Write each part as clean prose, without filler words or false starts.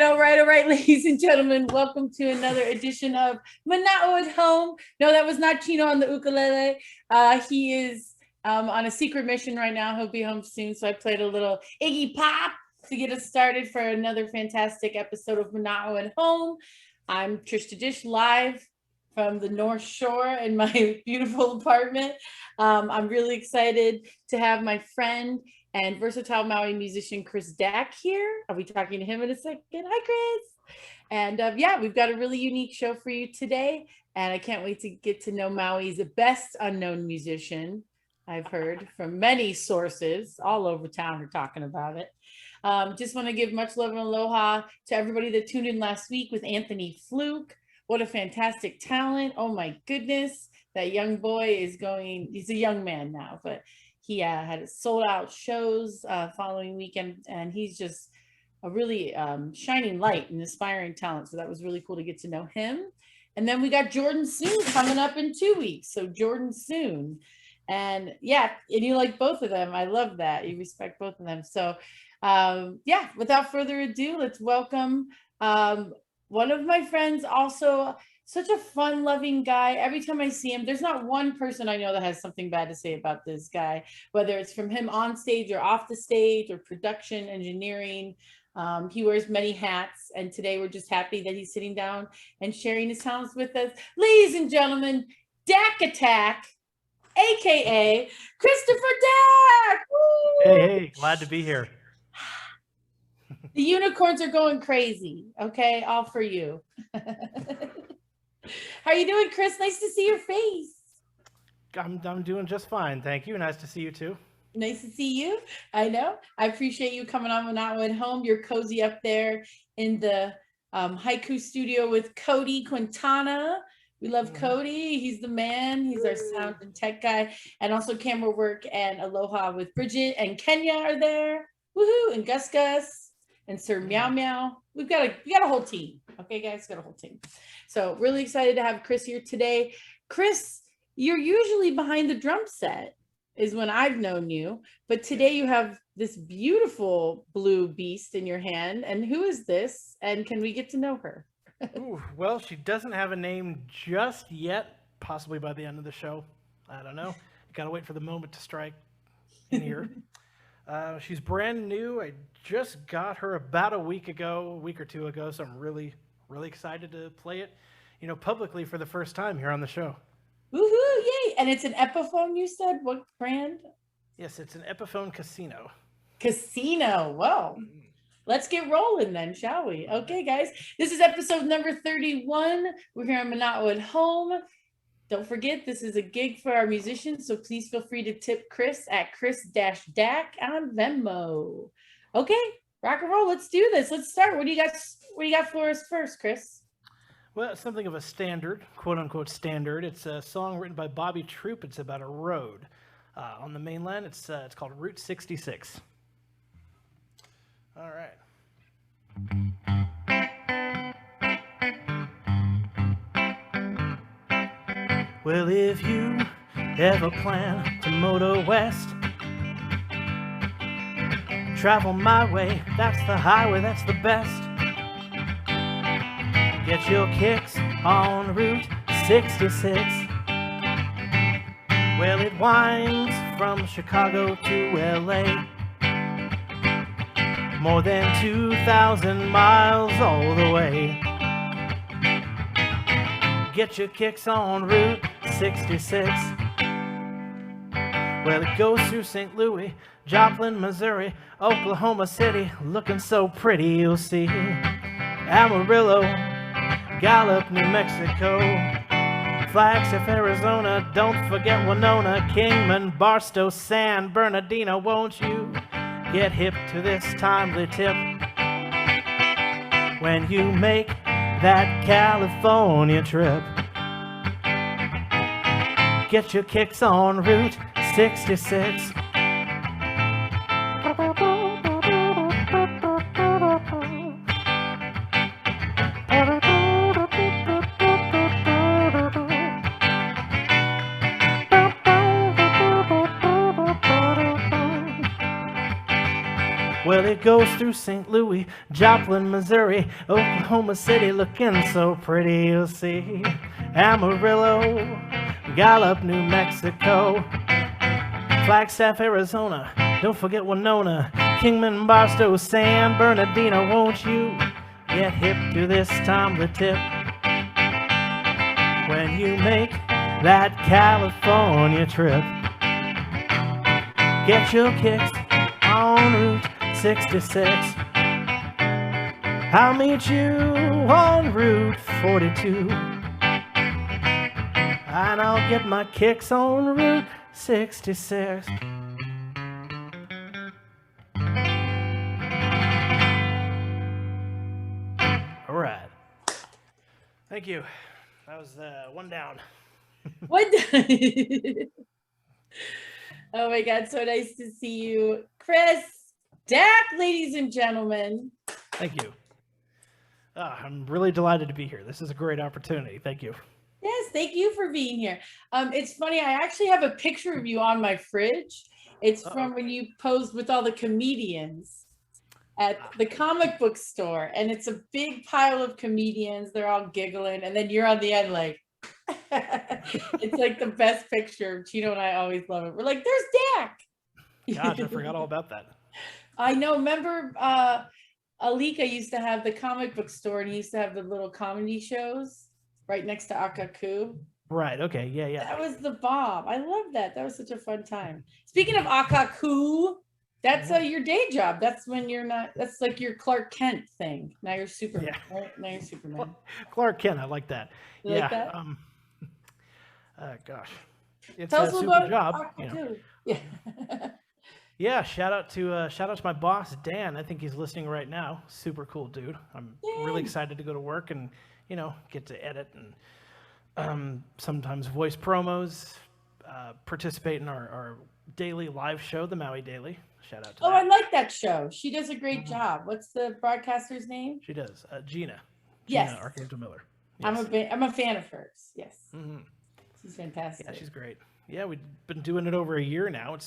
all right, ladies and gentlemen. Welcome to another edition of Mana'o at Home. No, that was not Chino on the ukulele. He is on a secret mission right now. He'll be home soon. So I played a little Iggy Pop to get us started for another fantastic episode of Mana'o at Home. I'm Trish da Dish, live from the North Shore in my beautiful apartment. I'm really excited to have my friend and versatile Maui musician Chris Dack here. I'll be talking to him in a second. Hi, Chris. And yeah, we've got a really unique show for you today. And I can't wait to get to know Maui's best unknown musician. I've heard from many sources all over town are talking about it. Just want to give much love and aloha to everybody that tuned in last week with Anthony Fluke. What a fantastic talent. Oh my goodness. That young boy is going, he's a young man now, but he had sold out shows following weekend, and he's just a really shining light and inspiring talent. So that was really cool to get to know him. And then we got Jordan Soon coming up in 2 weeks. So Jordan Soon. And yeah, and you like both of them. I love that. You respect both of them. So yeah, without further ado, let's welcome one of my friends, also such a fun loving guy. Every time I see him, there's not one person I know that has something bad to say about this guy, whether it's from him on stage or off the stage or production, engineering. He wears many hats, and today we're just happy that he's sitting down and sharing his talents with us. Ladies and gentlemen, Dack Attack, aka Christopher Dack. Woo! Hey, glad to be here. The unicorns are going crazy. Okay, all for you. How are you doing, Chris? Nice to see your face. I'm doing just fine, thank you. Nice to see you too. Nice to see you. I know. I appreciate you coming on Mana'o at Home. You're cozy up there in the haiku studio with Cody Quintana. We love Cody. He's the man. He's our sound and tech guy. And also camera work and aloha with Bridget and Kenya are there. Woohoo! And Gus and Sir Meow Meow. We got a whole team. Okay, guys, got a whole team. So really excited to have Chris here today. Chris, you're usually behind the drum set is when I've known you, but today you have this beautiful blue beast in your hand. And who is this? And can we get to know her? Ooh, well, she doesn't have a name just yet, possibly by the end of the show. I don't know. You gotta wait for the moment to strike in here. She's brand new. I just got her about a week or two ago, so I'm really excited to play it, publicly for the first time here on the show. Woohoo, yay! And it's an Epiphone, you said? What brand? Yes, it's an Epiphone Casino. Casino, well, let's get rolling then, shall we? Okay, guys, this is episode number 31. We're here on Mana'o at Home. Don't forget, this is a gig for our musicians, so please feel free to tip Chris at Chris-Dack on Venmo. Okay, rock and roll. Let's do this. Let's start. What do you got for us first, Chris? Well, it's something of a standard, quote unquote standard. It's a song written by Bobby Troop. It's about a road on the mainland. It's called Route 66. All right. Well, if you ever plan to motor west, travel my way, that's the highway, that's the best. Get your kicks on Route 66. Well, it winds from Chicago to LA, more than 2,000 miles all the way. Get your kicks on Route 66. Well, it goes through St. Louis, Joplin, Missouri, Oklahoma City, looking so pretty, you'll see. Amarillo, Gallup, New Mexico, Flagstaff, Arizona, don't forget Winona, Kingman, Barstow, San Bernardino. Won't you get hip to this timely tip when you make that California trip? Get your kicks on Route 66. Well, it goes through St. Louis, Joplin, Missouri, Oklahoma City, looking so pretty, you'll see. Amarillo, Gallup, New Mexico, Flagstaff, Arizona, don't forget Winona, Kingman, Barstow, San Bernardino. Won't you get hip to this timely tip when you make that California trip? Get your kicks on Route 66. I'll meet you on Route 42. And I'll get my kicks on Route 66. All right. Thank you. That was one down. What? Oh my God, so nice to see you. Chris Dack, ladies and gentlemen. Thank you. I'm really delighted to be here. This is a great opportunity. Thank you. Yes, thank you for being here. It's funny, I actually have a picture of you on my fridge. It's from when you posed with all the comedians at the comic book store. And it's a big pile of comedians. They're all giggling. And then you're on the end like, it's like the best picture. Chino and I always love it. We're like, there's Dack. Gosh, I forgot all about that. I know. Remember, Alika used to have the comic book store, and he used to have the little comedy shows right next to Akakū. Right. Okay. Yeah. Yeah. That was the bomb. I love that. That was such a fun time. Speaking of Akakū, that's your day job. That's when you're not. That's like your Clark Kent thing. Now you're Superman. Yeah. Right? Now you're Superman. Clark Kent. I like that. You yeah. like that? Gosh, it's Tell a us super about job. Akakū. Yeah. Yeah. Shout out to my boss Dan. I think he's listening right now. Super cool dude. I'm really excited to go to work and get to edit and sometimes voice promos. Participate in our daily live show, the Maui Daily. Shout out to that. I like that show. She does a great job. What's the broadcaster's name? She does. Gina. Yes. Gina Arcangel Miller. Yes. I'm a fan of hers. Yes. Mm-hmm. She's fantastic. Yeah, she's great. Yeah, we've been doing it over a year now.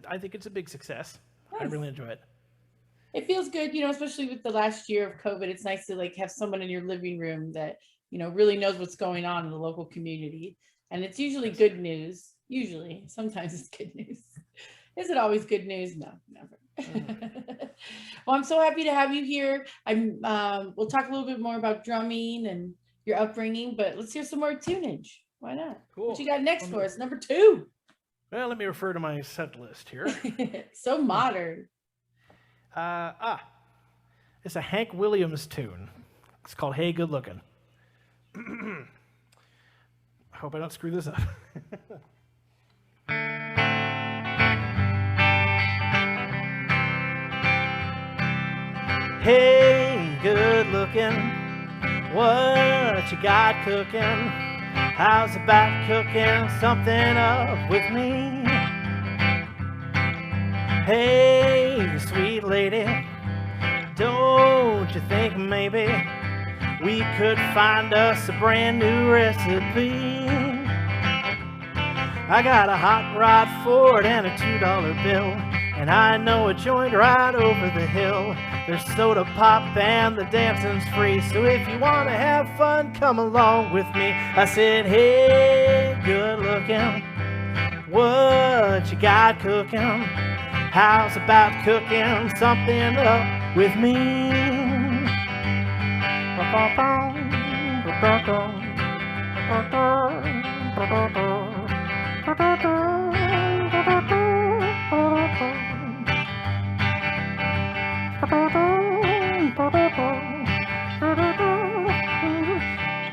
I think it's a big success. Nice. I really enjoy it. It feels good, especially with the last year of COVID. It's nice to have someone in your living room that, really knows what's going on in the local community. And it's usually good news. Usually. Sometimes it's good news. Is it always good news? No, never. Mm-hmm. Well, I'm so happy to have you here. We'll talk a little bit more about drumming and your upbringing, but let's hear some more tunage. Why not? Cool. What you got next for us? Number 2. Well, let me refer to my set list here. So modern. It's a Hank Williams tune. It's called Hey Good Lookin'. I hope I don't screw this up. Hey, good looking, what you got cooking? How's about cooking something up with me? Hey, sweet lady, don't you think maybe we could find us a brand new recipe? I got a hot rod Ford and a $2 bill, and I know a joint right over the hill. There's soda pop and the dancing's free, so if you want to have fun, come along with me. I said, hey, good looking, what you got cooking? How's about cooking something up with me?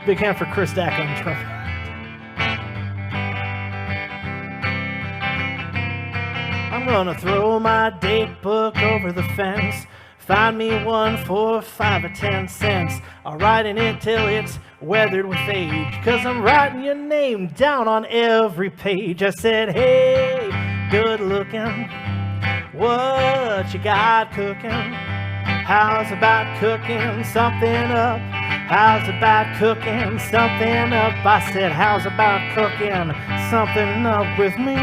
Big hand for Chris Dack on drum. I'm gonna throw my date book over the fence. Find me one for 5 or 10 cents. I'll write in it till it's weathered with age, 'cause I'm writing your name down on every page. I said, hey, good looking, what you got cooking? How's about cooking something up? How's about cooking something up? I said, how's about cooking something up with me?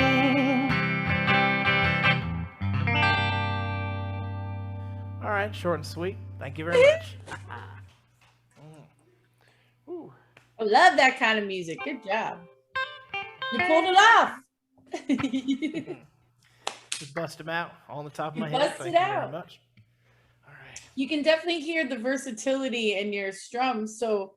right, short and sweet. Thank you very much. Ooh. I love that kind of music. Good job. You pulled it off. Just bust them out on the top of my head. Thank you very much. All right. You can definitely hear the versatility in your strums. So,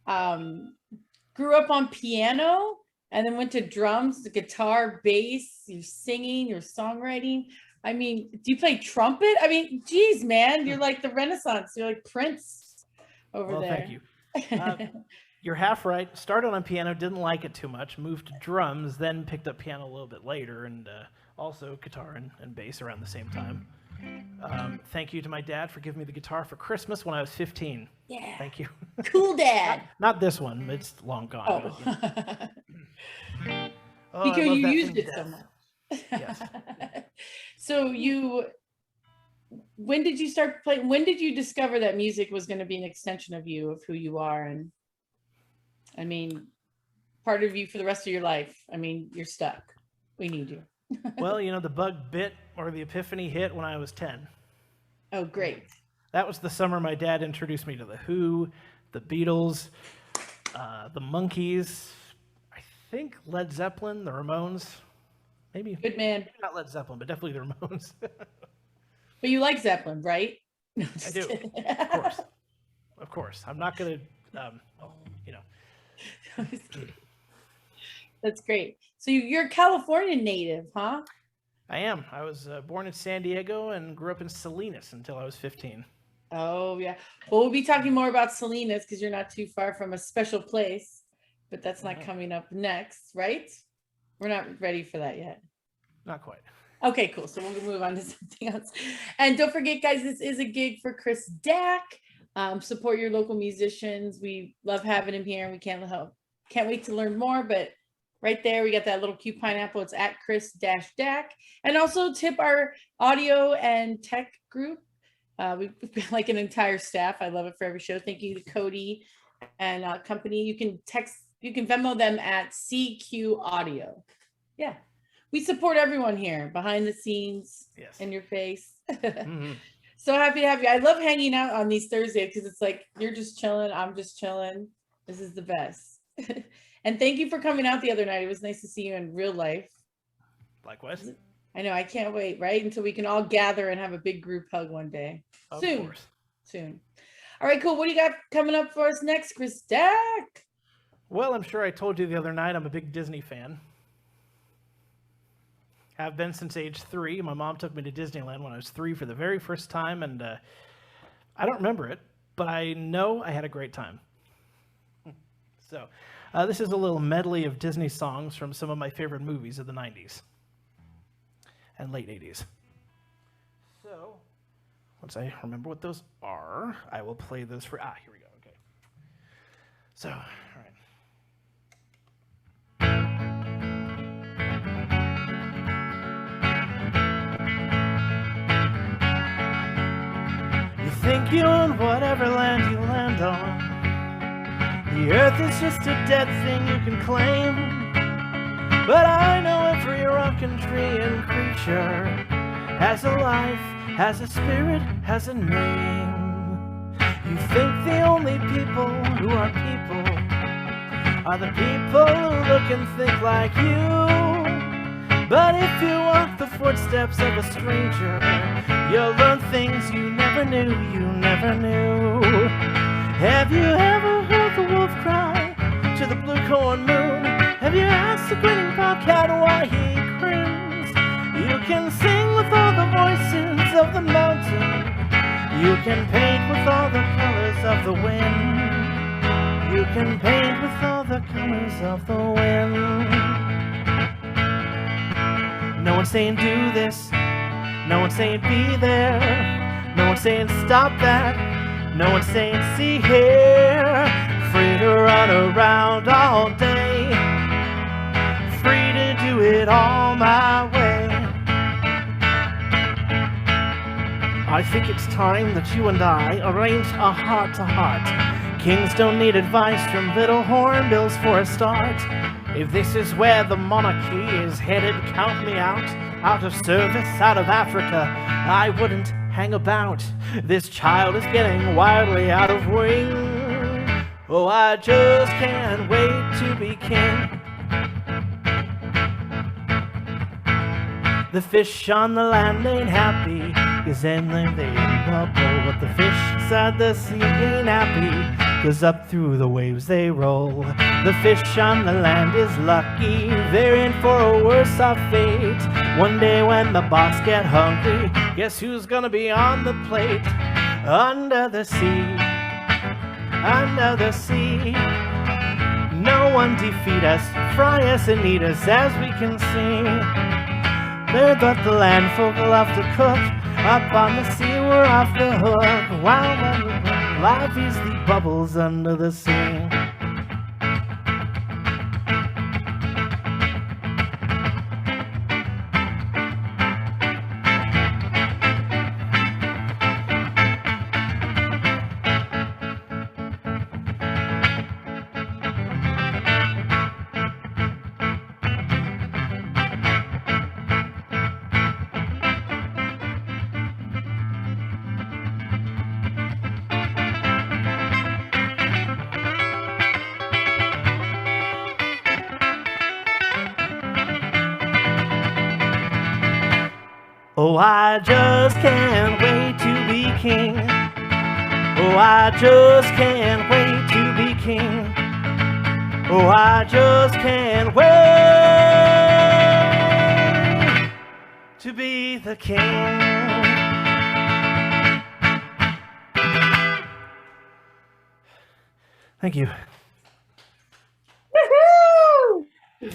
grew up on piano and then went to drums, the guitar, bass, your singing, your songwriting. I mean, do you play trumpet? I mean, geez, man, you're like the Renaissance. You're like Prince over there. Thank you. You're half right. Started on piano, didn't like it too much, moved to drums, then picked up piano a little bit later, and also guitar and bass around the same time. Thank you to my dad for giving me the guitar for Christmas when I was 15. Yeah. Thank you. Cool dad. Not this one. It's long gone. Oh. But, because you used it so much. Yes. So when did you start playing? When did you discover that music was going to be an extension of you, of who you are? And I mean, part of you for the rest of your life. I mean, you're stuck. We need you. Well, you know, the bug bit or the epiphany hit when I was 10. Oh, great. That was the summer my dad introduced me to The Who, the Beatles, the Monkees, I think Led Zeppelin, the Ramones. Maybe. Good man. Maybe not Led Zeppelin, but definitely the Ramones. But you like Zeppelin, right? No, I do. Of course. Of course. I'm not going to, you know. That's great. So you're a California native, huh? I am. I was born in San Diego and grew up in Salinas until I was 15. Oh, yeah. Well, we'll be talking more about Salinas because you're not too far from a special place, but that's not coming up next, right? We're not ready for that yet. Not quite. Okay, cool. So we'll move on to something else. And don't forget, guys, this is a gig for Chris Dack. Support your local musicians. We love having him here, and we can't wait to learn more. But right there, we got that little cute pineapple. It's at Chris-Dack. And also tip our audio and tech group. We've got like an entire staff. I love it for every show. Thank you to Cody and company. You can Venmo them at CQ Audio. Yeah. We support everyone here behind the scenes, yes, in your face. Mm-hmm. So happy to have you. I love hanging out on these Thursdays because it's like you're just chilling. I'm just chilling. This is the best. And thank you for coming out the other night. It was nice to see you in real life. Likewise. I know. I can't wait, right? Until we can all gather and have a big group hug one day. Of Soon. course. Soon. All right, cool. What do you got coming up for us next, Chris Dack? Well, I'm sure I told you the other night I'm a big Disney fan. Have been since age 3. My mom took me to Disneyland when I was 3 for the very first time, and I don't remember it, but I know I had a great time. So this is a little medley of Disney songs from some of my favorite movies of the 90s and late 80s. So once I remember what those are, I will play those for... here we go. Okay. So, all right. Think you own whatever land you land on. The earth is just a dead thing you can claim. But I know every rock and tree and creature has a life, has a spirit, has a name. You think the only people who are the people who look and think like you. But if you walk the footsteps of a stranger, you'll learn things you never knew, Have you ever heard the wolf cry to the blue corn moon? Have you asked the grinning bobcat why he grins? You can sing with all the voices of the mountain. You can paint with all the colors of the wind. You can paint with all the colors of the wind. No one's saying do this, no one's saying be there, no one's saying stop that, no one's saying see here. Free to run around all day, free to do it all my way. I think it's time that you and I arrange a heart-to-heart. Kings don't need advice from little hornbills for a start. If this is where the monarchy is headed, count me out of service, out of Africa. I wouldn't hang about. This child is getting wildly out of wing. Oh, I just can't wait to be king. The fish on the land ain't happy, 'cause then they bubble. But the fish inside the sea ain't happy, 'cause up through the waves they roll. The fish on the land is lucky, they're in for a worse off fate. One day when the boss get hungry, guess who's gonna be on the plate? Under the sea, under the sea. No one defeat us, fry us and eat us as we can see. There but the land folk will have to cook. Up on the sea we're off the hook. While life is the bubbles under the sea. Oh, I just can't wait to be king. Oh, I just can't wait to be king. Oh, I just can't wait to be the king. Thank you. Woohoo!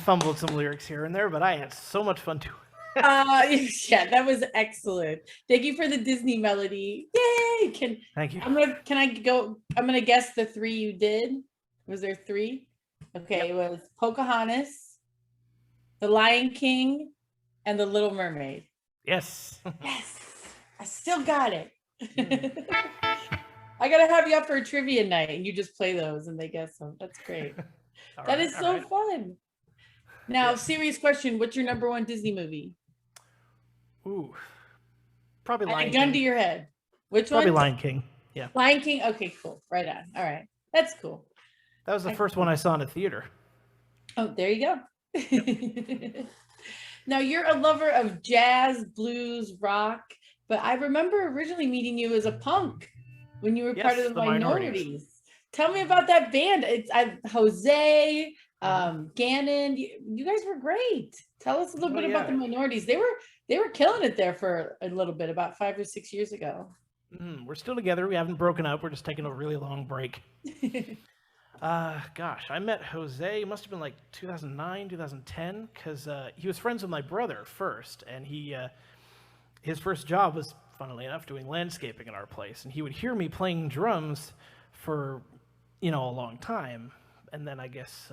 Fumbled some lyrics here and there, but I had so much fun too. Yeah, that was excellent. Thank you for the Disney melody. Yay! Thank you. I'm gonna guess the 3 you did. Was there 3? Okay, Yep. It was Pocahontas, The Lion King, and The Little Mermaid. Yes. Yes, I still got it. I gotta have you up for a trivia night, and you just play those, and they guess them. That's great. That is so fun. Now, serious question: what's your number 1 Disney movie? Ooh, probably Lion And King. gun to your head. Which one? Probably Lion King. Yeah. Lion King. Okay, cool. Right on. All right, that's cool. That was the first one I saw in a theater. Oh, there you go. Yep. Now you're a lover of jazz, blues, rock, but I remember originally meeting you as a punk when you were part of the Minorities. Tell me about that band. It's Jose, Gannon. You guys were great. Tell us a little bit about the Minorities. They were killing it there for a little bit, about 5 or 6 years ago. We're still together. We haven't broken up. We're just taking a really long break. Gosh, I met Jose. It must have been like 2009, 2010, because he was friends with my brother first, and his first job was, funnily enough, doing landscaping in our place, and he would hear me playing drums for, a long time, and then I guess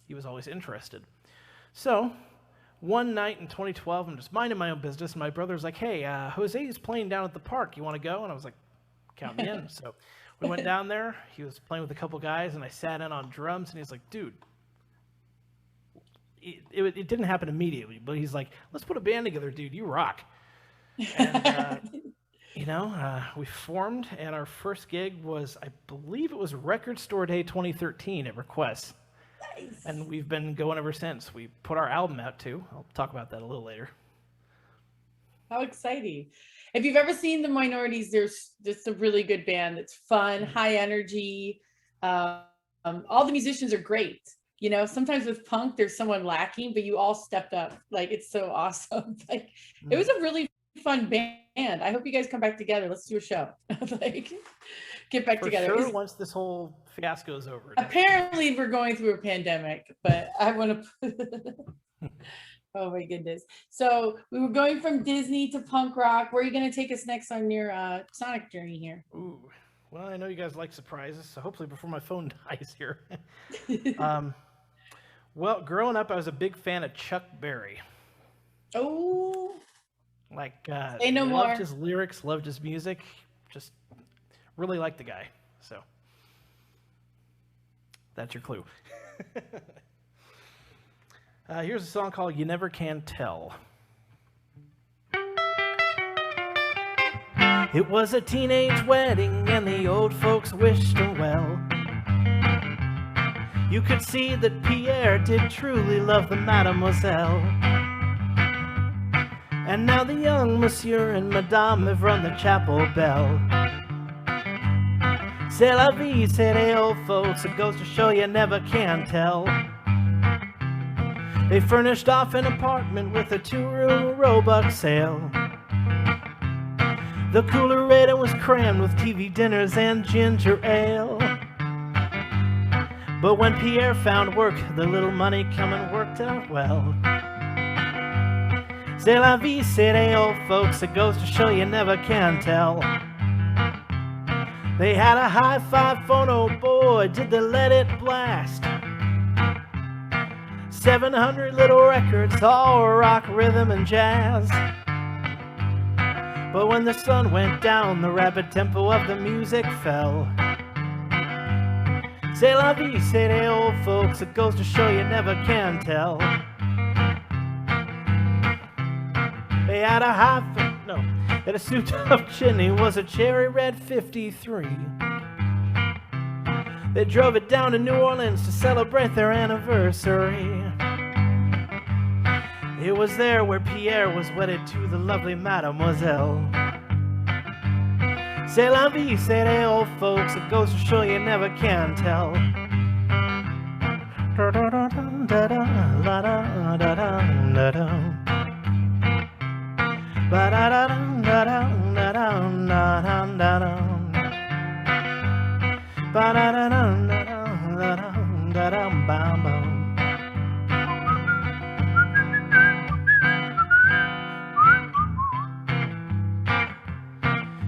he was always interested. So one night in 2012, I'm just minding my own business, and my brother was like, "Hey, Jose is playing down at the park. You want to go?" And I was like, "Count me in." So we went down there. He was playing with a couple guys, and I sat in on drums, and he's like, "Dude," it didn't happen immediately, but he's like, "Let's put a band together, dude. You rock." And we formed, and our first gig was, I believe it was Record Store Day 2013 at Request. Nice. And we've been going ever since. We put our album out too. I'll talk about that a little later. How exciting. If you've ever seen the Minorities, it's a really good band. It's fun, high energy. All the musicians are great. Sometimes with punk, there's someone lacking, but you all stepped up. Like, it's so awesome. Like, it was a really fun band. I hope you guys come back together. Let's do a show. Get back together. Sure, once this whole fiasco is over. Apparently, we're going through a pandemic, but I want to. Oh my goodness! So we were going from Disney to punk rock. Where are you going to take us next on your sonic journey here? Ooh, well, I know you guys like surprises, so hopefully before my phone dies here. Well, growing up, I was a big fan of Chuck Berry. Oh. Like, Say no more. Loved his lyrics, loved his music, just really liked the guy. So that's your clue. Here's a song called "You Never Can Tell." It was a teenage wedding and the old folks wished him well. You could see that Pierre did truly love the mademoiselle. And now the young monsieur and madame have rung the chapel bell. C'est la vie, say the old folks, it goes to show you never can tell. They furnished off an apartment with a 2-room Roebuck sale. The coolerator was crammed with TV dinners and ginger ale. But when Pierre found work, the little money coming worked out well. C'est la vie, say the old folks, it goes to show you never can tell. They had a hi-fi phono, boy, did they let it blast. 700 little records, all rock, rhythm, and jazz. But when the sun went down, the rapid tempo of the music fell. C'est la vie, say the old folks, it goes to show you never can tell. They had a had a suit-up chimney, was a cherry red 53. They drove it down to New Orleans to celebrate their anniversary. It was there where Pierre was wedded to the lovely mademoiselle. C'est la vie, say the old folks, it goes to show you never can tell.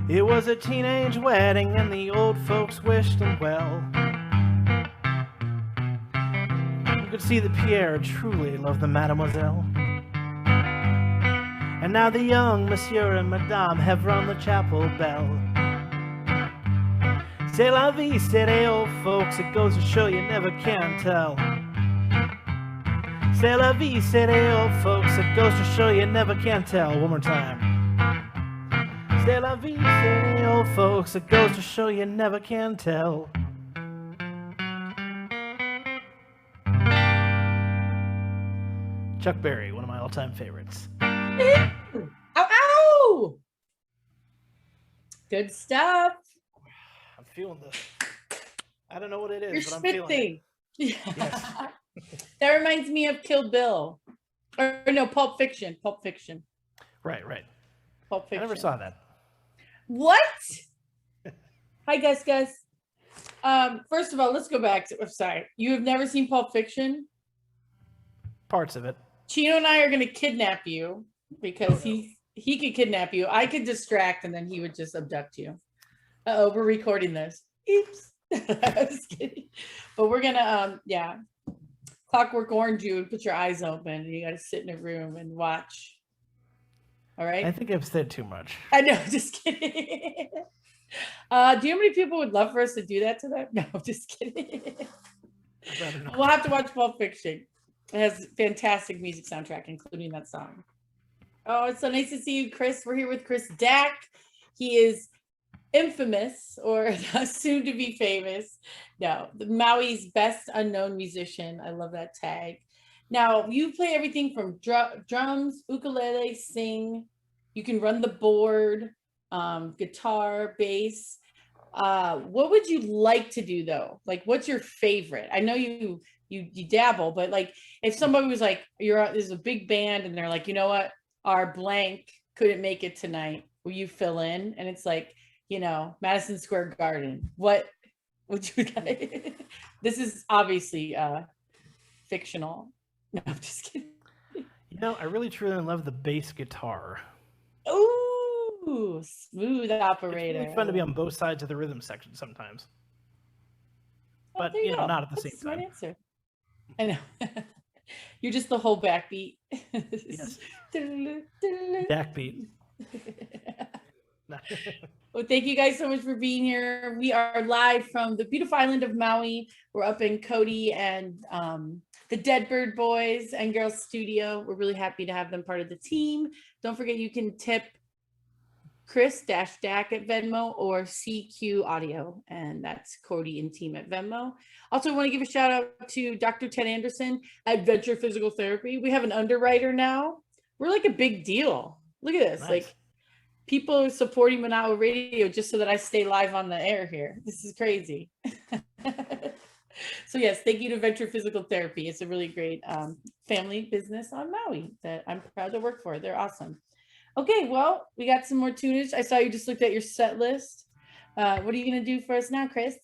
It was a teenage wedding and the old folks wished him well. You could see that Pierre truly loved the mademoiselle. And now the young monsieur and madame have rung the chapel bell. C'est la vie, say the old folks, it goes to show you never can tell. C'est la vie, say the old folks, it goes to show you never can tell. One more time. C'est la vie, say the old folks, it goes to show you never can tell. Chuck Berry, one of my all-time favorites. Ow, ow! Good stuff. I'm feeling this. I don't know what it is, You're but I'm feeling it. Yes. That reminds me of Kill Bill. Or no, Pulp Fiction. Pulp Fiction. Right. Pulp Fiction. I never saw that. What? Hi, Gus. First of all, let's go back to, I'm sorry. You have never seen Pulp Fiction? Parts of it. Chino and I are going to kidnap you because he could kidnap you. I could distract and then he would just abduct you. Uh-oh, we're recording this. Oops. I was kidding. But we're going to, Clockwork Orange you and put your eyes open. And you got to sit in a room and watch. All right? I think I've said too much. I know, just kidding. Do you know how many people would love for us to do that to them? No, just kidding. We'll have to watch Pulp Fiction. It has fantastic music soundtrack, including that song. Oh, it's so nice to see you, Chris. We're here with Chris Dack. He is infamous, or soon to be famous. No, the Maui's best unknown musician. I love that tag. Now, you play everything from drums, ukulele, sing. You can run the board, guitar, bass. What would you like to do though? Like, what's your favorite? I know you dabble, but like, if somebody was like, there's a big band and they're like, you know what, our blank couldn't make it tonight, will you fill in? And it's like, Madison Square Garden. What would you like? This is obviously fictional. No, I'm just kidding. I really truly love the bass guitar. Ooh, smooth operator. It's really fun to be on both sides of the rhythm section sometimes. But, not at the same time. Answer. I know. You're just the whole backbeat. Yes. Backbeat. Well, thank you guys so much for being here. We are live from the beautiful island of Maui. We're up in Cody and the Deadbird Boys and Girls Studio. We're really happy to have them part of the team. Don't forget, you can tip Chris-Dack at Venmo, or CQ Audio, and that's Cody and team at Venmo. Also, I want to give a shout out to Dr. Ted Anderson at Venture Physical Therapy. We have an underwriter now. We're like a big deal. Look at this. Nice. Like, people are supporting Manao Radio just so that I stay live on the air here. This is crazy. So yes, thank you to Venture Physical Therapy. It's a really great family business on Maui that I'm proud to work for. They're awesome. Okay, well, we got some more tunage. I saw you just looked at your set list. What are you going to do for us now, Chris?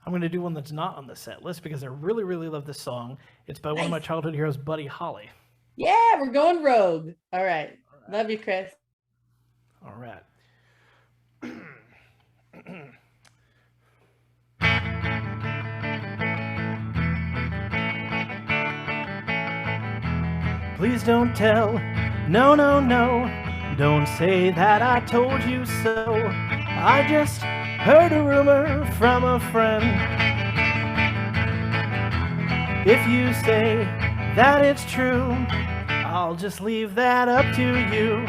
I'm going to do one that's not on the set list because I really, really love this song. It's by one of my childhood heroes, Buddy Holly. Yeah, we're going rogue. All right. Love you, Chris. All right. Please don't tell, no, no, no, don't say that I told you so. I just heard a rumor from a friend. If you say that it's true, I'll just leave that up to you.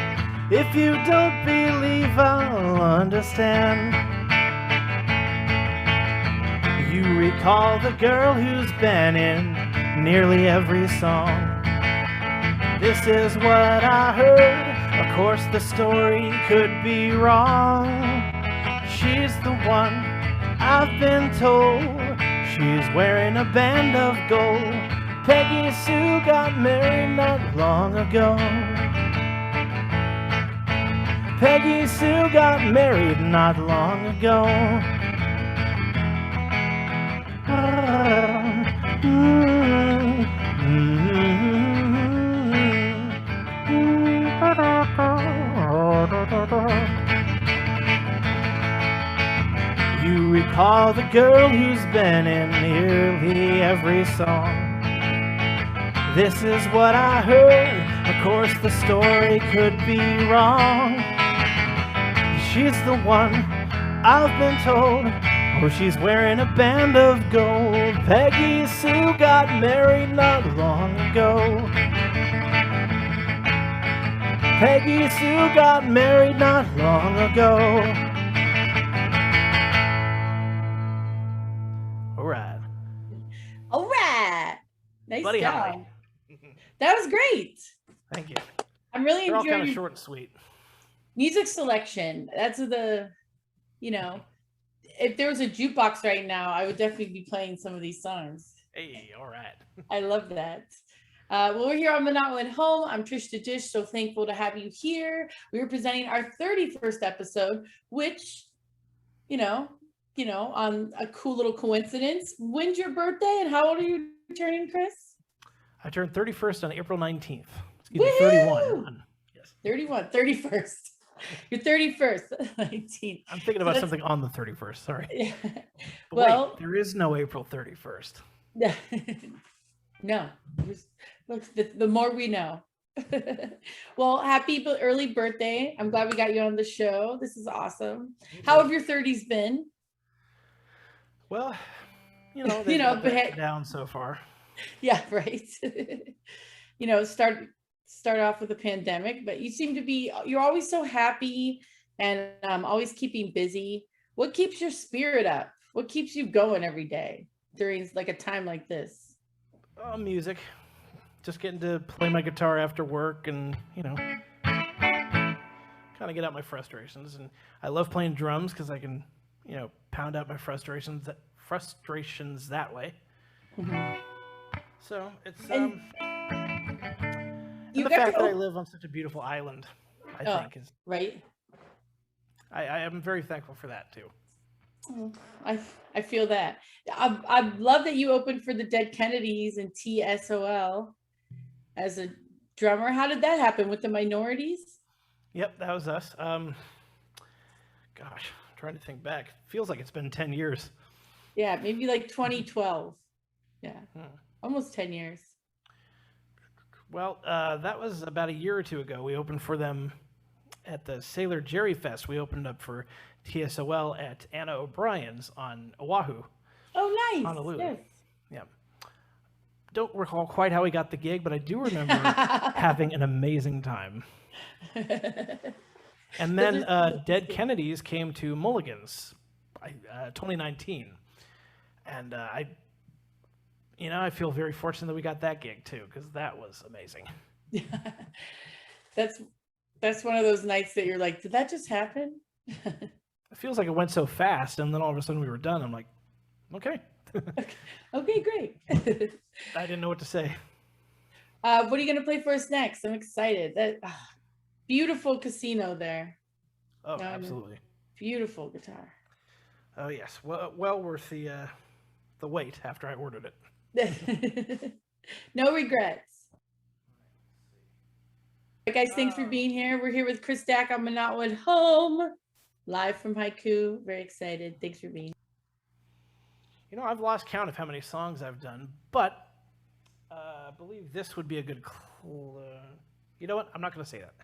If you don't believe, I'll understand. You recall the girl who's been in nearly every song. This is what I heard. Of course the story could be wrong. She's the one I've been told. She's wearing a band of gold. Peggy Sue got married not long ago. Peggy Sue got married not long ago. You recall the girl who's been in nearly every song. This is what I heard. Of course the story could be wrong. She's the one I've been told. Oh, she's wearing a band of gold. Peggy Sue got married not long ago. Peggy Sue got married not long ago. All right. All right. Nice Buddy job. Holly. That was great. Thank you. I'm really They're all enjoying kind of short and sweet. Music selection. That's the, you know, if there was a jukebox right now, I would definitely be playing some of these songs. Hey, all right. I love that. Well, we're here on Manao at Home. I'm Trish da Dish, so thankful to have you here. We are presenting our 31st episode, which, you know, on a cool little coincidence. When's your birthday and how old are you turning, Chris? I turned 31st on April 19th. Excuse me, 31. Yes. 31st. You're 31st, 19th. I'm thinking about something on the 31st, sorry. Yeah. But Well, wait, there is no April 31st. No. Look, the more we know. Well, happy early birthday. I'm glad we got you on the show. This is awesome. How have your 30s been? Well, they've been down so far. Yeah, right. Start off with the pandemic, but you seem to be, you're always so happy and always keeping busy. What keeps your spirit up? What keeps you going every day during like a time like this? Music. Just getting to play my guitar after work and, kind of get out my frustrations. And I love playing drums because I can, pound out my frustrations that way. Mm-hmm. So it's and the fact that I live on such a beautiful island, I think is right. I am very thankful for that too. I feel that. I love that you opened for the Dead Kennedys and TSOL as a drummer. How did that happen with the Minorities? Yep, that was us. Gosh, I'm trying to think back. Feels like it's been 10 years. Yeah, maybe like 2012. Yeah, almost 10 years. Well, that was about a year or two ago. We opened for them at the Sailor Jerry Fest. We opened up for TSOL at Anna O'Brien's on Oahu. Oh, nice. Honolulu. Yes. Yeah. Don't recall quite how we got the gig, but I do remember having an amazing time. And then Dead Kennedys came to Mulligan's 2019. And I feel very fortunate that we got that gig too, because that was amazing. That's one of those nights that you're like, did that just happen? It feels like it went so fast, and then all of a sudden we were done. I'm like, okay. Okay, great. I didn't know what to say. What are you going to play for us next? I'm excited. That beautiful casino there. Oh, absolutely. Beautiful guitar. Oh, yes. Well worth the wait after I ordered it. No regrets. All right, guys, thanks for being here. We're here with Chris Dack on Manatwood Home, live from Haiku. Very excited. Thanks for being here. You know, I've lost count of how many songs I've done, but I believe this would be a good you know what? I'm not going to say that.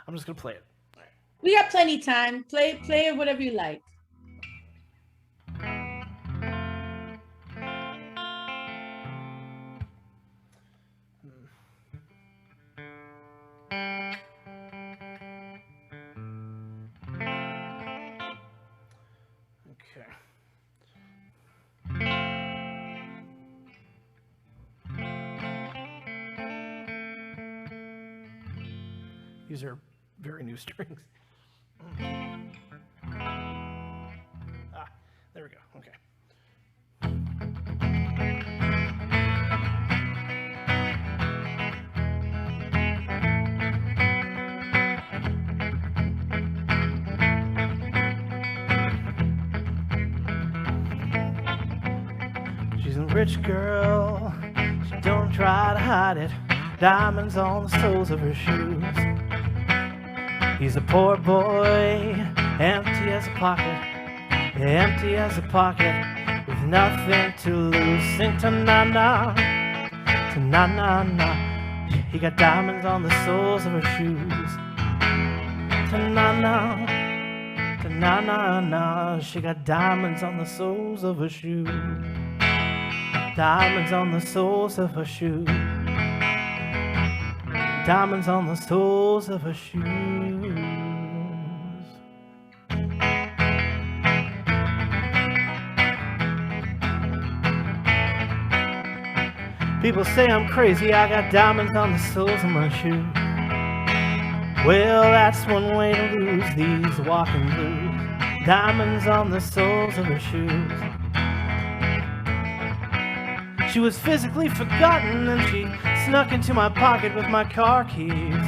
I'm just going to play it. All right. We got plenty of time. Play it whatever you like. Okay. These are very new strings. There we go. Okay. She's a rich girl. She don't try to hide it. Diamonds on the soles of her shoes. He's a poor boy, empty as a pocket, with nothing to lose. Sing ta-na-na, ta-na-na-na. He got diamonds on the soles of her shoes. Ta-na-na, ta-na-na-na. She got diamonds on the soles of her shoes. Diamonds on the soles of her shoes. Diamonds on the soles of her shoes. People say I'm crazy, I got diamonds on the soles of my shoes. Well, that's one way to lose these walking blues. Diamonds on the soles of her shoes. She was physically forgotten and she snuck into my pocket with my car keys.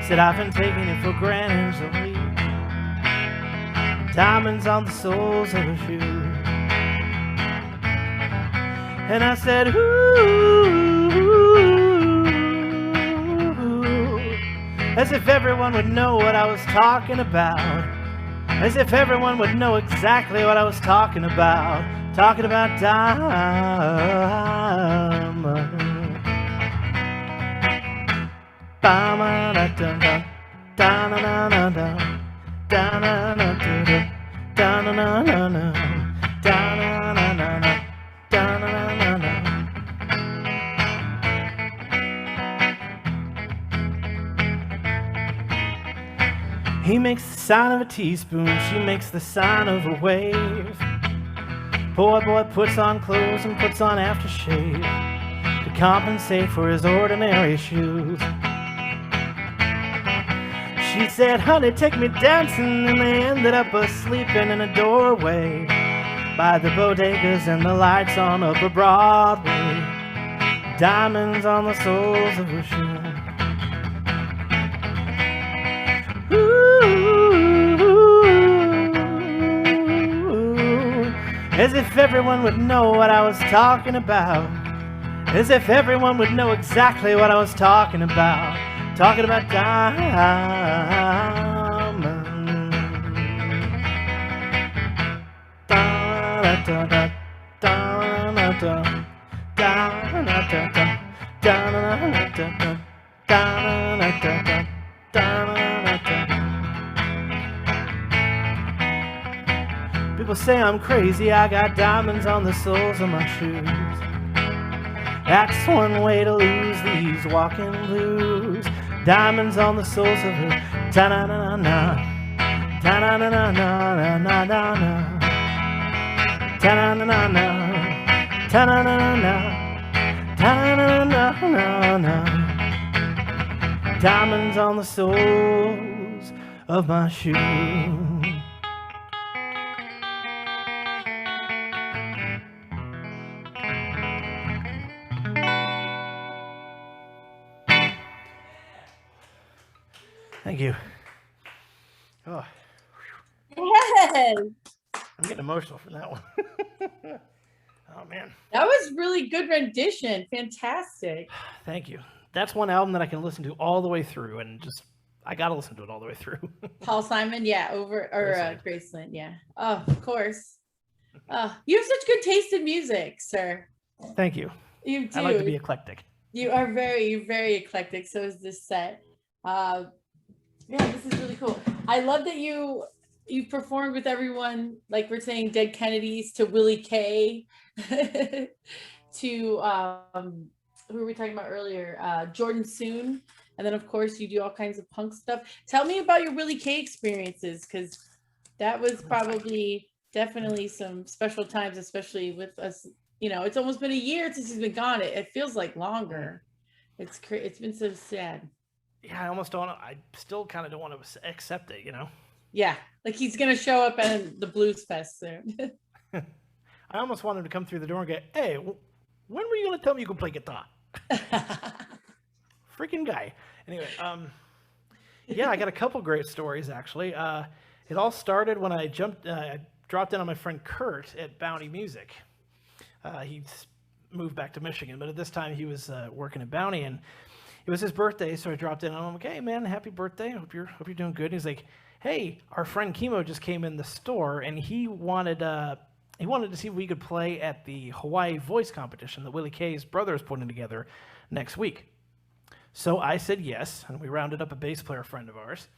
Said I've been taking it for granted, so leave. Diamonds on the soles of her shoes. And I said, ooh, as if everyone would know what I was talking about. As if everyone would know exactly what I was talking about. Talking about diamonds. He makes the sign of a teaspoon, she makes the sign of a wave. Poor boy puts on clothes and puts on aftershave to compensate for his ordinary shoes. She said, honey, take me dancing, and they ended up sleeping in a doorway by the bodegas and the lights on Upper Broadway. Diamonds on the soles of her shoes. As if everyone would know what I was talking about. As if everyone would know exactly what I was talking about. Talking about diamonds. Da-da-da-da, da-da-da-da, da-da-da-da, da-da-da-da, da-da-da-da, da-da-da-da. People say I'm crazy, I got diamonds on the soles of my shoes. That's one way to lose these walking blues. Diamonds on the soles of her, ta-na-na-na-na. Ta-na-na-na-na-na-na-na. Ta-na-na-na-na. Ta-na-na-na-na. Ta-na-na-na-na-na. Diamonds on the soles of my shoes. Thank you. Oh, Yes. I'm getting emotional from that one. Oh, man. That was really good rendition. Fantastic. Thank you. That's one album that I can listen to all the way through, and just, I got to listen to it all the way through. Paul Simon, yeah, Graceland, yeah. Oh, of course. You have such good taste in music, sir. Thank you. You do. I like to be eclectic. You are very, very eclectic. So is this set. Yeah, this is really cool. I love that you performed with everyone, like we're saying, Dead Kennedys to Willie K, to who were we talking about earlier? Jordan Soon, and then of course you do all kinds of punk stuff. Tell me about your Willie K experiences, because that was probably definitely some special times, especially with us. You know, it's almost been a year since he's been gone. It feels like longer. It's been so sad. Yeah, I still kind of don't want to accept it, you know? Yeah, like he's going to show up at the Blues Fest soon. I almost want him to come through the door and go, hey, when were you going to tell me you could play guitar? Freaking guy. Anyway, yeah, I got a couple great stories, actually. It all started when I dropped in on my friend Kurt at Bounty Music. He's moved back to Michigan, but at this time he was working at Bounty, and it was his birthday, so I dropped in, and I'm like, hey, man, happy birthday. Hope you're doing good. And he's like, hey, our friend Kimo just came in the store, and he wanted to see if we could play at the Hawaii Voice Competition that Willie K's brother is putting together next week. So I said yes, and we rounded up a bass player friend of ours,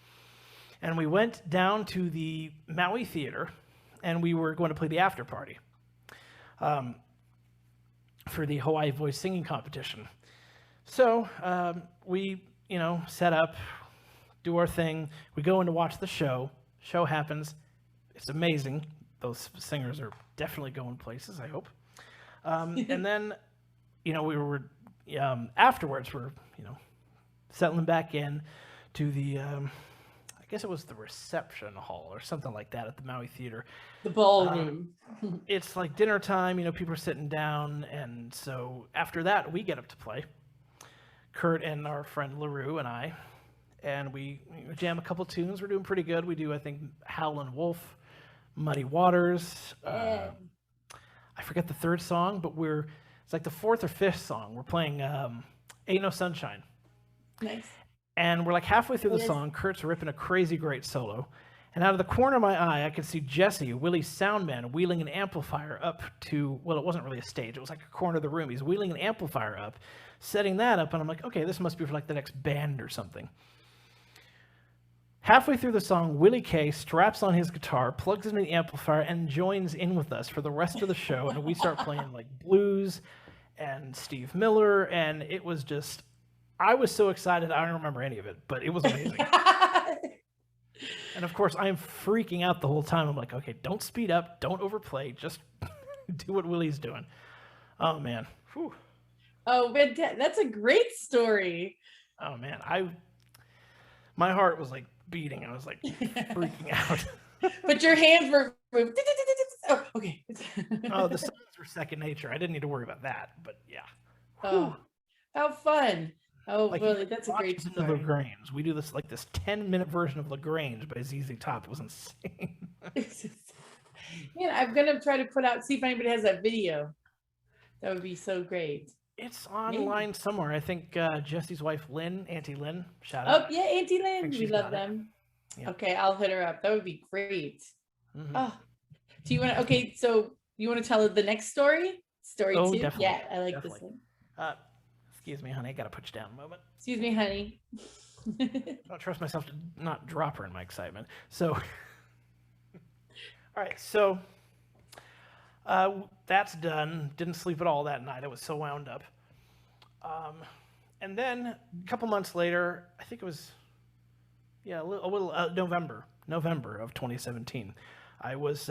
and we went down to the Maui Theater, and we were going to play the after party for the Hawaii Voice Singing Competition. So we, set up, do our thing. We go in to watch the show. Show happens. It's amazing. Those singers are definitely going places, I hope. And then, we were, afterwards, we're, settling back in to the, I guess it was the reception hall or something like that at the Maui Theater. The ballroom. It's like dinner time, people are sitting down. And so after that, we get up to play. Kurt and our friend LaRue and I, and we jam a couple tunes. We're doing pretty good. We do, I think, Howlin' Wolf, Muddy Waters. I forget the third song, but it's like the fourth or fifth song. We're playing Ain't No Sunshine. Nice. And we're like halfway through the song. Kurt's ripping a crazy great solo. And out of the corner of my eye, I could see Jesse, Willie's sound man, wheeling an amplifier up to, well, it wasn't really a stage. It was like a corner of the room. He's wheeling an amplifier up, setting that up, and I'm like, okay, this must be for like the next band or something. Halfway through the song, Willie K straps on his guitar, plugs into the amplifier, and joins in with us for the rest of the show. And we start playing like blues and Steve Miller, and it was just, I was so excited. I don't remember any of it, but it was amazing. And of course, I am freaking out the whole time. I'm like, okay, don't speed up, don't overplay, just do what Willie's doing. Oh man. Whew. Oh, that's a great story. Oh man, my heart was like beating. I was like freaking out. But your hands were oh, okay. Oh, the signs were second nature. I didn't need to worry about that. But yeah. Oh, how fun! Oh, like, really? That's a great story. LaGrange. We do this 10-minute version of LaGrange by ZZ Top. It was insane. Yeah, I'm gonna try to see if anybody has that video. That would be so great. It's online somewhere. I think Jesse's wife, Auntie Lynn, shout out. Oh, yeah, Auntie Lynn. We love them. Yeah. Okay, I'll hit her up. That would be great. Mm-hmm. Oh, do you want to? Okay, so you want to tell the next story? Story 2? Definitely. Yeah, I like this one. Excuse me, honey. I got to put you down a moment. Excuse me, honey. I don't trust myself to not drop her in my excitement. So, all right. So, that's done. Didn't sleep at all that night. I was so wound up. And then a couple months later, I think it was, November November of 2017. I was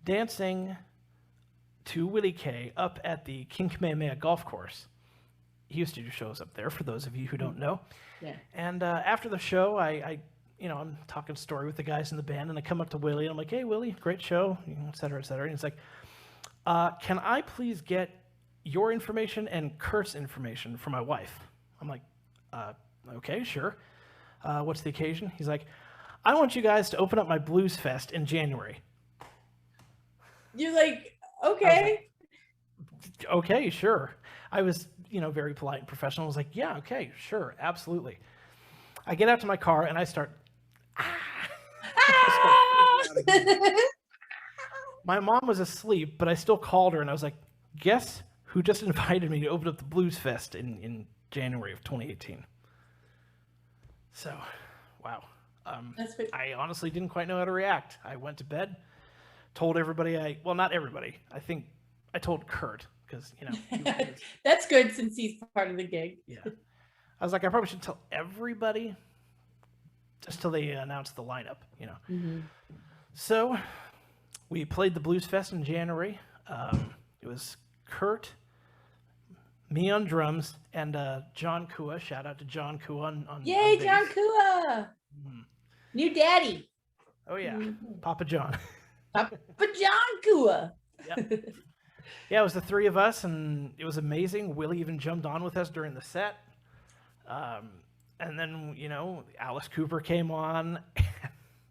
dancing to Willie K up at the King Kamehameha golf course. He used to do shows up there, for those of you who don't know. Yeah. And after the show, I'm talking story with the guys in the band, and I come up to Willie, and I'm like, "Hey, Willie, great show," et cetera, et cetera. And he's like, "Can I please get your information and Kurt's information for my wife?" I'm like, "Okay, sure. What's the occasion?" He's like, "I want you guys to open up my blues fest in January." You're like, okay. Okay, sure. I was, very polite and professional. I was like, "Yeah, okay, sure, absolutely." I get out to my car and I start. My mom was asleep, but I still called her and I was like, "Guess who just invited me to open up the Blues Fest in January of 2018?" So, wow. I honestly didn't quite know how to react. I went to bed, told everybody not everybody. I think I told Kurt because, That's good since he's part of the gig. Yeah. I was like, I probably should tell everybody just till they announce the lineup, Mm-hmm. So we played the Blues Fest in January. It was Kurt, me on drums, and John Kua. Shout out to John Kua on Yay, bass. John Kua! Mm-hmm. New daddy. Oh, yeah. Mm-hmm. Papa John. Papa John Kua. Yep. Yeah, it was the three of us, and it was amazing. Willie even jumped on with us during the set. And then, Alice Cooper came on.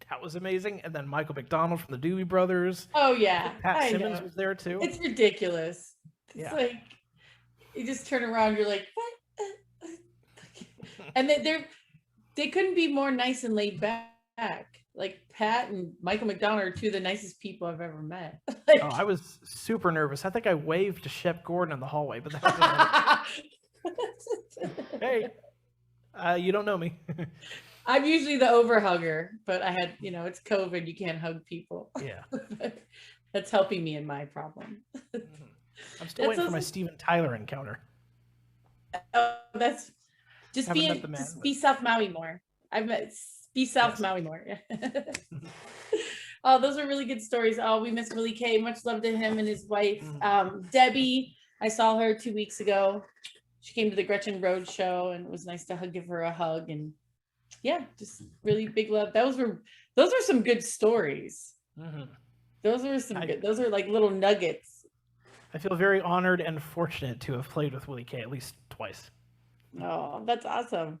That was amazing. And then Michael McDonald from the Doobie Brothers. Oh, yeah. Pat Simmons was there, too. It's ridiculous. It's Yeah. like, you just turn around, you're like, what? And they couldn't be more nice and laid back. Like, Pat and Michael McDonald are two of the nicest people I've ever met. Like, I was super nervous. I think I waved to Shep Gordon in the hallway, but that was hey, you don't know me. I'm usually the overhugger, but I had, it's COVID. You can't hug people. Yeah. That's helping me in my problem. I'm still waiting for my Steven Tyler encounter. Oh, that's just be South Maui more. I've met be South Maui more. Yeah. Oh, those are really good stories. Oh, we miss Willie K. Much love to him and his wife. Debbie, I saw her 2 weeks ago. She came to the Gretchen Road show, and it was nice to give her a hug. And yeah, just really big love. Those are some good stories. Mm-hmm. Those are like little nuggets. I feel very honored and fortunate to have played with Willie K at least twice. Oh, that's awesome.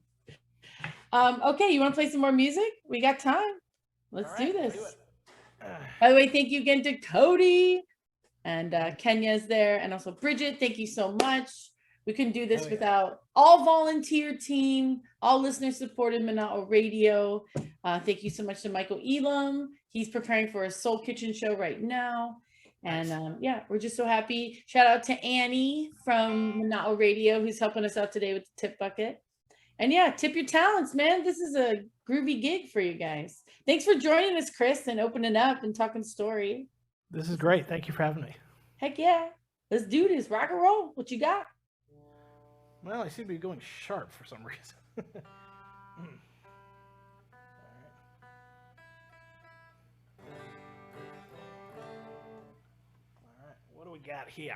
Okay, you want to play some more music? We got time. Let's do this. By the way, thank you again to Cody and Kenya's there, and also Bridget. Thank you so much. We couldn't do this without all volunteer team, all listener supported Mana'o Radio. Thank you so much to Michael Elam. He's preparing for a Soul Kitchen show right now. And we're just so happy. Shout out to Annie from Mana'o Radio, who's helping us out today with the tip bucket. And yeah, tip your talents, man. This is a groovy gig for you guys. Thanks for joining us, Chris, and opening up and talking story. This is great. Thank you for having me. Heck yeah. Let's do this. Rock and roll. What you got? Well, I seem to be going sharp for some reason. All right. What do we got here?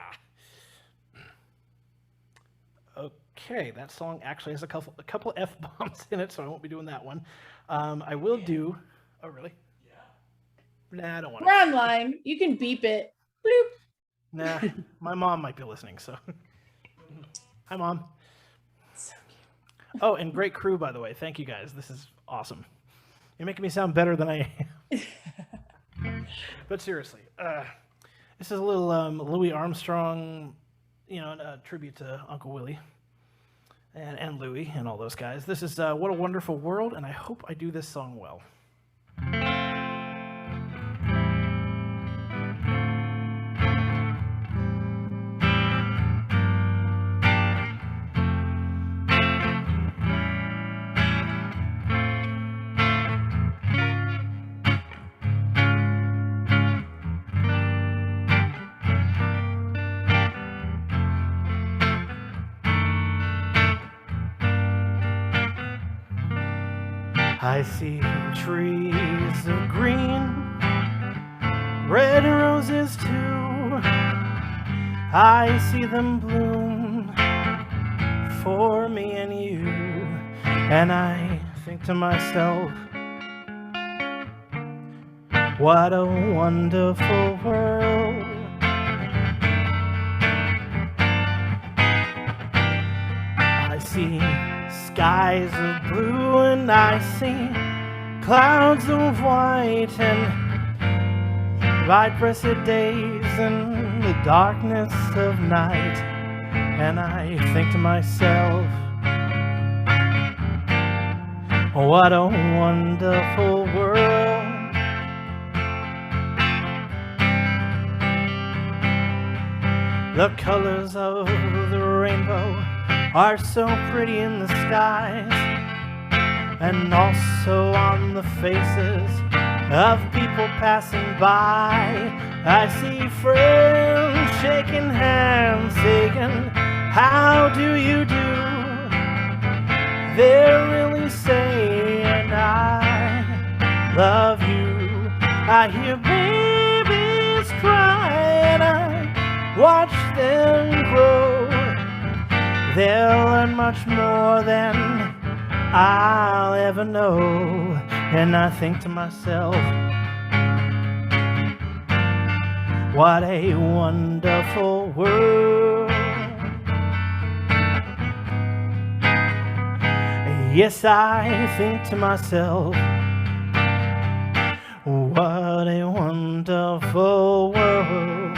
Okay, that song actually has a couple F-bombs in it, so I won't be doing that one. I will do... Oh, really? Yeah. Nah, I don't want to. We're online. You can beep it. Bloop. Nah, my mom might be listening, so... Hi, Mom. So cute. Oh, and great crew, by the way. Thank you, guys. This is awesome. You're making me sound better than I am. But seriously, this is a little Louis Armstrong, a tribute to Uncle Willie and Louis and all those guys. This is What a Wonderful World, and I hope I do this song well. I see trees of green, red roses too. I see them bloom for me and you. And I think to myself, what a wonderful world. I see skies of blue and I see clouds of white and vibrant days and the darkness of night. And I think to myself, what a wonderful world. The colors of the rainbow are so pretty in the skies, and also on the faces of people passing by. I see friends shaking hands, saying, how do you do? They're really saying, I love you. I hear babies cry and I watch them grow. They'll learn much more than I'll ever know. And I think to myself, what a wonderful world. Yes, I think to myself, what a wonderful world.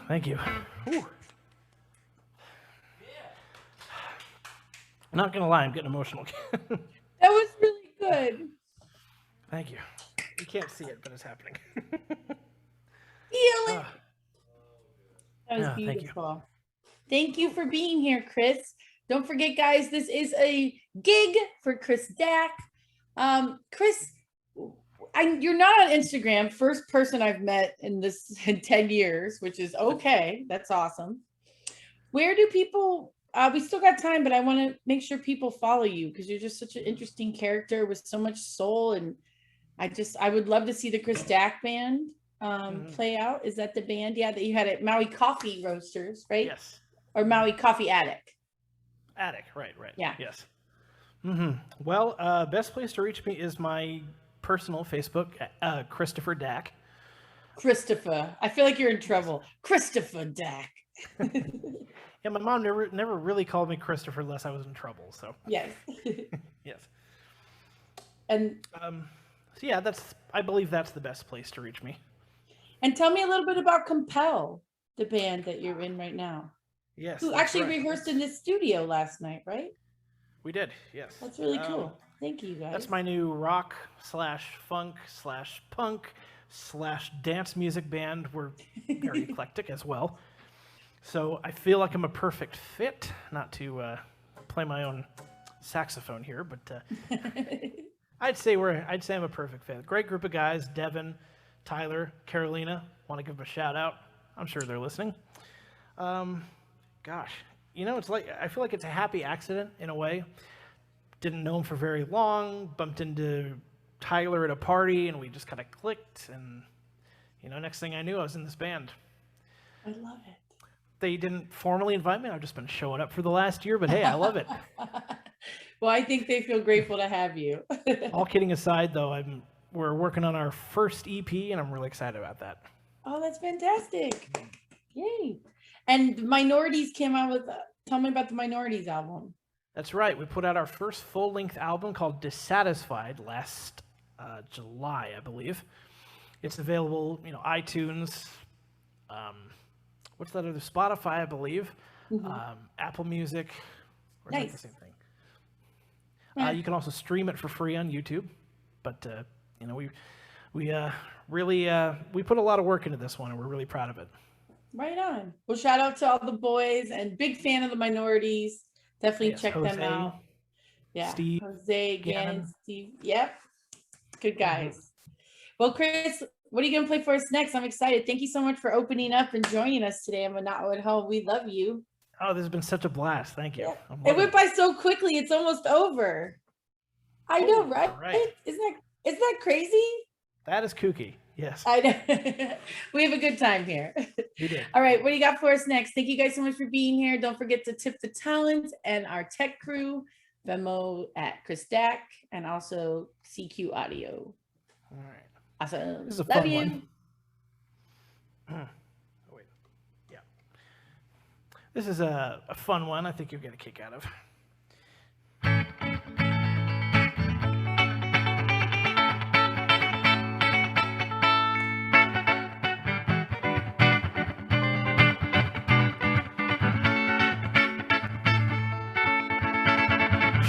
Thank you. Ooh. I'm not gonna lie, I'm getting emotional. That was really good. Thank you. You can't see it, but it's happening. Feel it. That was thank you. beautiful. Thank you for being here, Chris. Don't forget, guys, this is a gig for Chris Dack. Chris, you're not on Instagram. First person I've met in 10 years, which is okay. That's awesome. Where do people, we still got time, but I want to make sure people follow you because you're just such an interesting character with so much soul. And I would love to see the Chris Dack band play out. Is that the band? Yeah, that you had at Maui Coffee Roasters, right? Yes. Or Maui Coffee Attic. Attic, right. Yeah. Yes. Well, best place to reach me is my personal Facebook, Christopher Dack. Christopher. I feel like you're in trouble. Christopher Dack. Yeah, my mom never really called me Christopher unless I was in trouble. So yes. Yes. And so yeah, I believe that's the best place to reach me. And tell me a little bit about Compel, the band that you're in right now. Yes. Who actually rehearsed in this studio last night, right? We did. Yes. That's really cool. Thank you, guys. That's my new rock / funk / punk / dance music band. We're very eclectic as well. So I feel like I'm a perfect fit, not to play my own saxophone here, but I'd say I'm a perfect fit. Great group of guys, Devin, Tyler, Carolina. Want to give them a shout out. I'm sure they're listening. Gosh, it's like, I feel like it's a happy accident in a way. Didn't know him for very long, bumped into Tyler at a party, and we just kind of clicked, and, next thing I knew, I was in this band. I love it. They didn't formally invite me. I've just been showing up for the last year, but hey, I love it. Well, I think they feel grateful to have you. All kidding aside, though, we're working on our first EP, and I'm really excited about that. Oh, that's fantastic. Yay. And Minorities came out with, tell me about the Minorities album. That's right. We put out our first full-length album called Dissatisfied last July, I believe. It's available, iTunes, what's that other, Spotify, I believe, Apple Music, or nice. Is that the same thing? Yeah. You can also stream it for free on YouTube, but we put a lot of work into this one, and we're really proud of it. Right on. Well, shout out to all the boys, and big fan of the Minorities. Definitely check them out. Yeah, Steve, Jose, Gannon, Steve. Yep. Good guys. Well, Chris, what are you going to play for us next? I'm excited. Thank you so much for opening up and joining us today. I'm not at home. We love you. Oh, this has been such a blast. Thank you. Yeah. It went by so quickly. It's almost over. I know, right? Isn't that crazy? That is kooky. Yes. I know. We have a good time here. We did. All right. What do you got for us next? Thank you guys so much for being here. Don't forget to tip the talent and our tech crew, Venmo at Chris Dack, and also CQ Audio. All right. Awesome. This is a Love fun you. one. Oh, wait. Yeah. This is a fun one. I think you'll get a kick out of.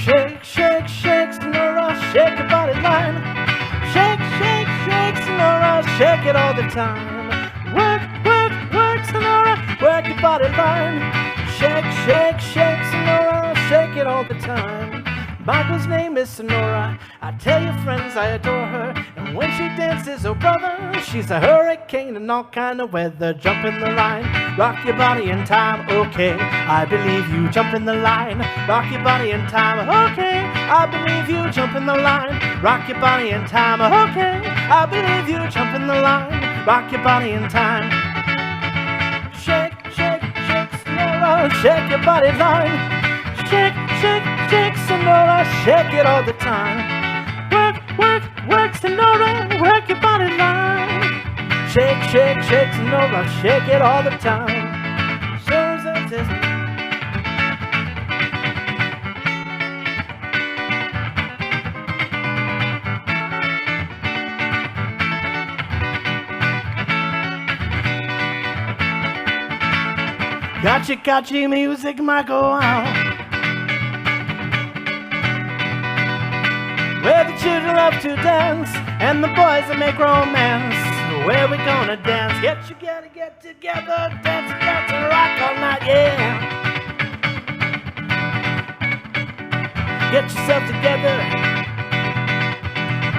Shake, shake, shake, Sonora, shake your body line. Shake, shake, shake, Sonora, shake it all the time. Work, work, work, Sonora, work your body line. Shake, shake, shake, Sonora, shake it all the time. Michael's name is Sonora. I tell your friends I adore her. And when she dances, oh brother, she's a hurricane in all kind of weather. Jump in the line, rock your body in time, okay. I believe you, jump in the line, rock your body in time, okay. I believe you, jump in the line, rock your body in time, okay. I believe you, jump in the line, rock your body in time. Shake, shake, shake, Sonora, shake your body line. Shake, shake, shake, Sonora, shake it all the time. Work, work, work, Sonora, work your body line. Shake, shake, shake, Sonora, shake it all the time. Gotcha music might go on. Where the children love to dance and the boys that make romance. Where we gonna dance? Get together, dance together, rock all night, yeah. Get yourself together,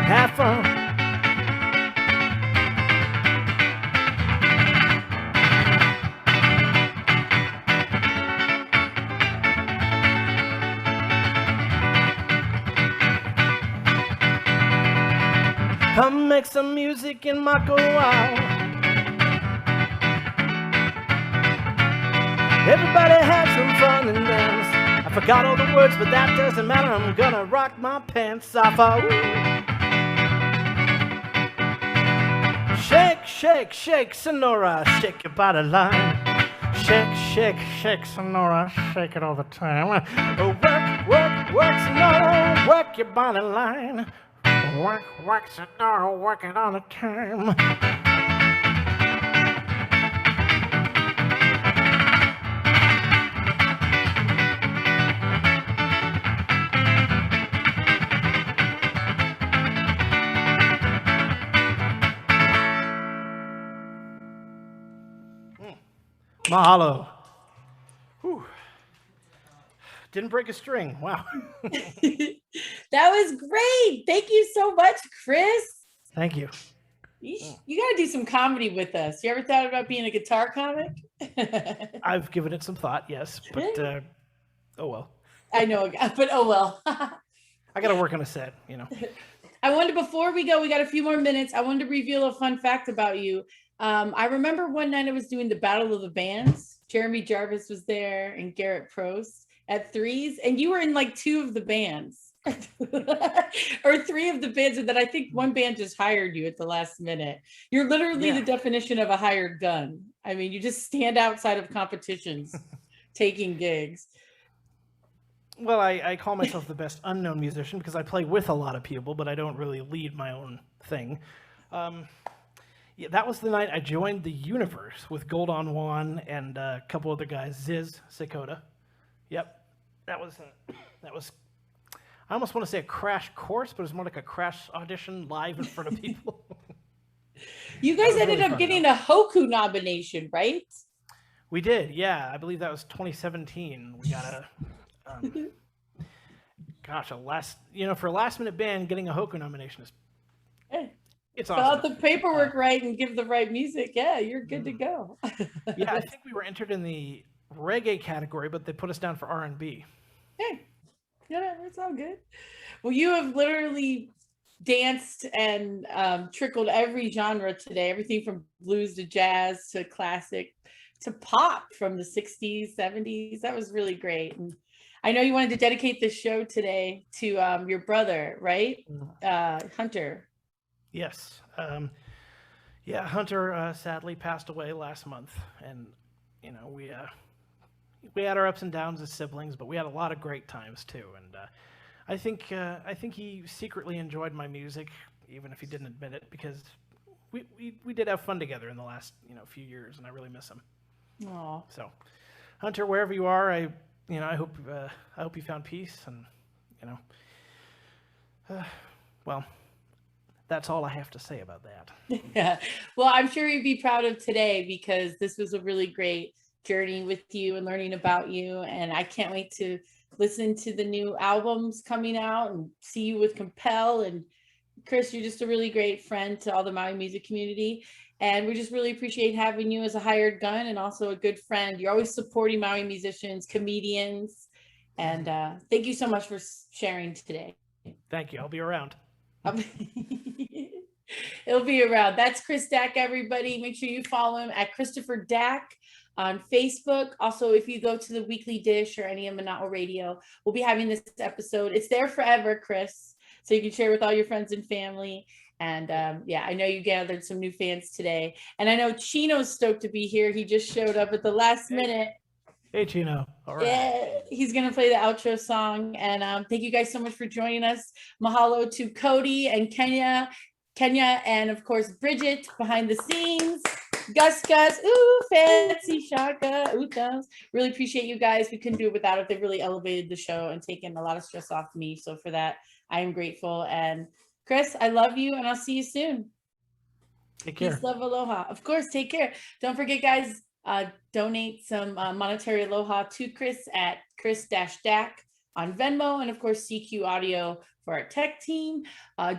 have fun. Come make some music and might go out. Everybody have some fun and dance. I forgot all the words, but that doesn't matter. I'm gonna rock my pants off. Shake, shake, shake, Sonora, shake your body line. Shake, shake, shake, Sonora, shake it all the time. Work, work, work, Sonora, work your body line. Work, work, Sonora, work it all the time. Mahalo. Whew. Didn't break a string. Wow. That was great. Thank you so much, Chris. Thank you. You got to do some comedy with us. You ever thought about being a guitar comic? I've given it some thought, yes, but oh well. I know, but oh well. I got to work on a set, you know. I wanted, before we go, we got a few more minutes. I wanted to reveal a fun fact about you. I remember one night I was doing the Battle of the Bands. Jeremy Jarvis was there and Garrett Prost at Threes, and you were in like 2 of the bands or 3 of the bands, and then I think one band just hired you at the last minute. You're literally the definition of a hired gun. I mean, you just stand outside of competitions taking gigs. Well, I call myself the best unknown musician because I play with a lot of people, but I don't really lead my own thing. Yeah, that was the night I joined the Universe with Gold on Juan and a couple other guys, Ziz, Sakota. Yep, that was, I almost want to say a crash course, but it's more like a crash audition live in front of people. You guys ended up getting a Akakū nomination, right? We did, yeah. I believe that was 2017. We got a, gosh, for a last minute band, getting a Akakū nomination is It's Fill out awesome. the paperwork right and give the right music. Yeah, you're good to go. Yeah, I think we were entered in the reggae category, but they put us down for R&B. Hey, yeah, it's all good. Well, you have literally danced and trickled every genre today, everything from blues to jazz to classic to pop from the 60s, 70s. That was really great. And I know you wanted to dedicate this show today to your brother, right? Hunter. Yes. Yeah, Hunter sadly passed away last month, and we had our ups and downs as siblings, but we had a lot of great times too. And I think he secretly enjoyed my music, even if he didn't admit it, because we did have fun together in the last few years, and I really miss him. Aw. So, Hunter, wherever you are, I hope you found peace, and well, that's all I have to say about that. Yeah. Well, I'm sure you'd be proud of today because this was a really great journey with you and learning about you. And I can't wait to listen to the new albums coming out and see you with Compel. And Chris, you're just a really great friend to all the Maui music community. And we just really appreciate having you as a hired gun and also a good friend. You're always supporting Maui musicians, comedians. And thank you so much for sharing today. Thank you. I'll be around. It'll be around. That's Chris Dack, everybody. Make sure you follow him at Christopher Dack on Facebook. Also, if you go to the Weekly Dish or any of Mana'o Radio, we'll be having this episode. It's there forever, Chris. So you can share with all your friends and family. And yeah, I know you gathered some new fans today. And I know Chino's stoked to be here. He just showed up at the last minute. Hey, Chino. All right. Yeah, he's going to play the outro song. And thank you guys so much for joining us. Mahalo to Cody and Kenya, and of course, Bridget behind the scenes. Gus, ooh, fancy shaka, ooh, thumbs. Really appreciate you guys. We couldn't do it without it. They really elevated the show and taken a lot of stress off me. So for that, I am grateful. And Chris, I love you, and I'll see you soon. Take care. Peace, love, aloha. Of course, take care. Don't forget, guys, donate some monetary aloha to Chris at Chris-Dack on Venmo, and of course CQ Audio for our tech team.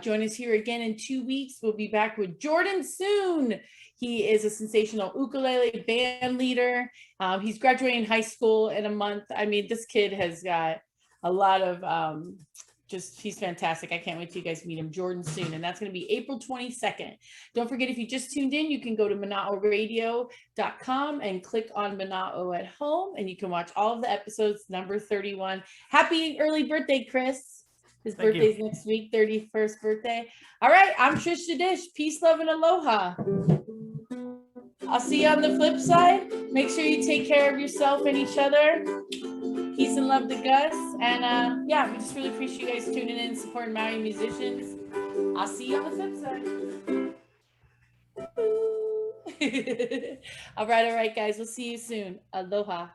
Join us here again in 2 weeks. We'll be back with Jordan soon. He is a sensational ukulele band leader. He's graduating high school in a month. I mean, this kid has got a lot of he's fantastic. I can't wait till you guys meet him. Jordan soon, and that's going to be April 22nd. Don't forget, if you just tuned in, you can go to manaoradio.com and click on Mana'o at Home, and you can watch all of the episodes, number 31. Happy early birthday, Chris. His birthday's next week, 31st birthday. All right, I'm Trish da Dish. Peace, love, and aloha. I'll see you on the flip side. Make sure you take care of yourself and each other. Peace and love to Gus. And yeah, we just really appreciate you guys tuning in and supporting Maui musicians. I'll see you on the flip side. All right, guys. We'll see you soon. Aloha.